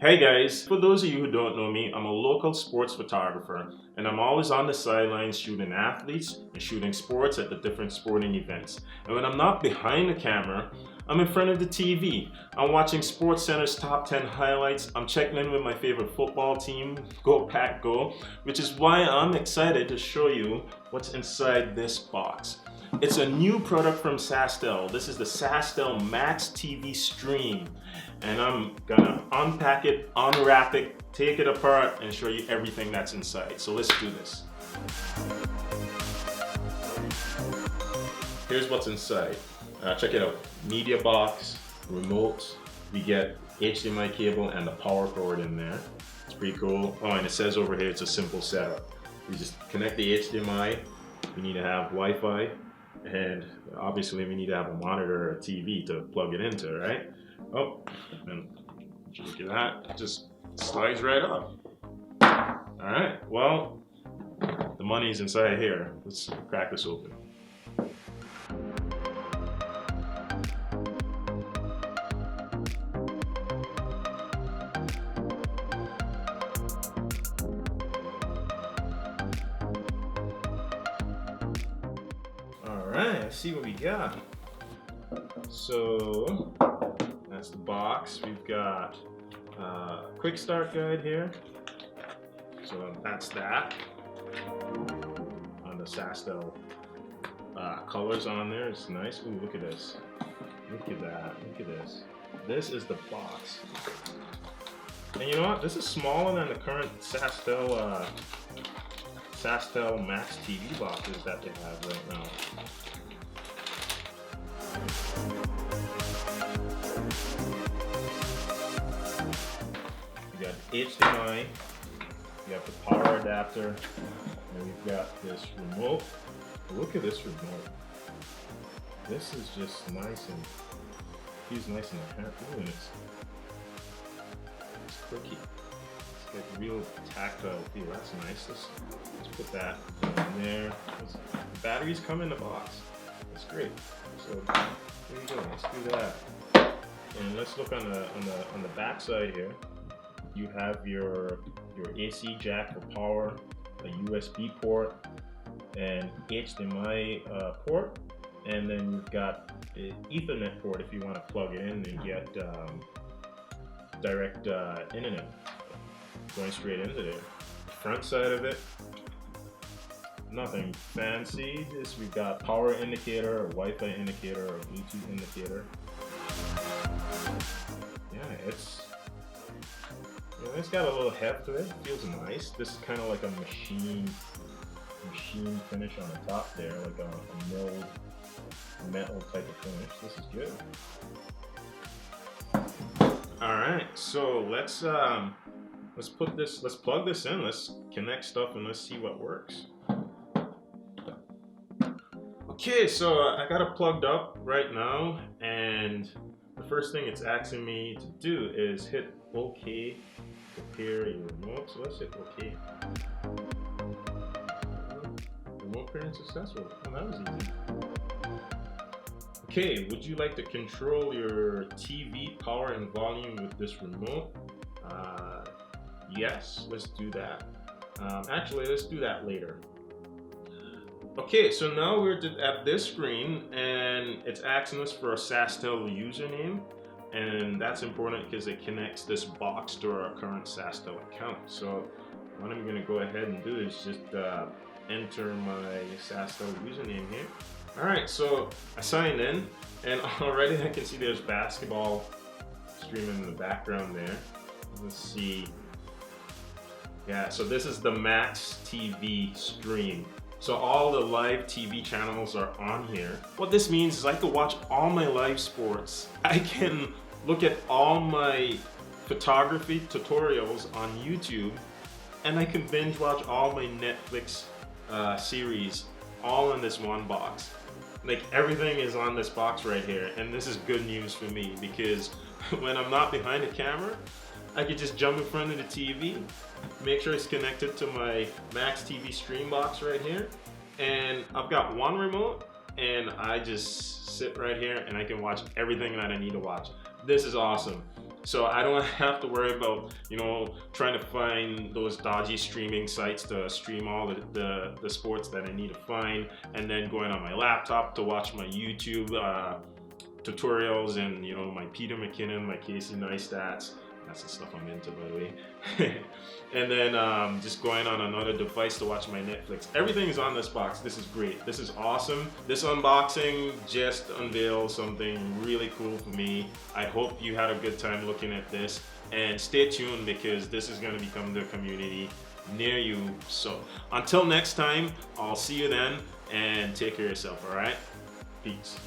Hey guys, for those of you who don't know me, I'm a local sports photographer and I'm always on the sidelines shooting athletes and shooting sports at the different sporting events. And when I'm not behind the camera, I'm in front of the TV. I'm watching SportsCenter's top 10 highlights. I'm checking in with my favorite football team, Go Pack Go, which is why I'm excited to show you what's inside this box. It's a new product from SaskTel. This is the SaskTel maxTV Stream. And I'm gonna unpack it, unwrap it, take it apart, and show you everything that's inside. So let's do this. Here's what's inside. Check it out. Media box, remote. We get HDMI cable and the power cord in there. It's pretty cool. Oh, and it says over here it's a simple setup. We just connect the HDMI. We need to have Wi-Fi. And obviously we need to have a monitor or a TV to plug it into, right? Oh, and look at that, it just slides right off. All right, well, the money's inside here. Let's crack this open. All right, let's see what we got. So, that's the box. We've got a quick start guide here. So that's that. On the SaskTel colors on there, it's nice. Ooh, look at this. Look at that. Look at this. This is the box. And you know what? This is smaller than the current SaskTel maxTV boxes that they have right now. We got HDMI, we got the power adapter, and we've got this remote. Look at this remote. This is just nice and feels nice in the hand. Ooh, and it's clicky. It's like real tactile feel. That's nice. Let's put that in there. The batteries come in the box. That's great. So there you go. Let's do that. And let's look on the back side here. You have your AC jack for power, a USB port, and HDMI port, and then you've got an Ethernet port if you want to plug it in and get direct internet going straight into there. Front side of it, nothing fancy. We've got power indicator, a Wi-Fi indicator, or a Bluetooth indicator. Yeah, it's got a little heft to it. It feels nice. This is kind of like a machine finish on the top there, like a milled metal type of finish. This is good. All right, so let's plug this in. Let's connect stuff and let's see what works. Okay, so I got it plugged up right now, and the first thing it's asking me to do is hit OK to pair your remote. So let's hit OK. Remote pairing successful. Oh, that was easy. Okay, would you like to control your TV power and volume with this remote? Yes, let's do that. Actually, let's do that later. Okay, so now we're at this screen and it's asking us for a SaskTel username, and that's important because it connects this box to our current SaskTel account. So what I'm going to go ahead and do is just enter my SaskTel username here. Alright, so I signed in and already I can see there's basketball streaming in the background there. Let's see. Yeah, so this is the maxTV Stream. So all the live TV channels are on here. What this means is I can watch all my live sports. I can look at all my photography tutorials on YouTube, and I can binge watch all my Netflix series all in this one box. Like, everything is on this box right here, and this is good news for me because when I'm not behind the camera, I could just jump in front of the TV, make sure it's connected to my maxTV Stream box right here, and I've got one remote, and I just sit right here and I can watch everything that I need to watch. This is awesome. So I don't have to worry about, trying to find those dodgy streaming sites to stream all the sports that I need to find, and then going on my laptop to watch my YouTube tutorials and my Peter McKinnon, my Casey Neistats. That's the stuff I'm into, by the way. And then just going on another device to watch my Netflix. Everything is on this box. This is great. This is awesome. This unboxing just unveiled something really cool for me. I hope you had a good time looking at this. And stay tuned, because this is going to become the community near you. So until next time, I'll see you then, and take care of yourself, all right? Peace.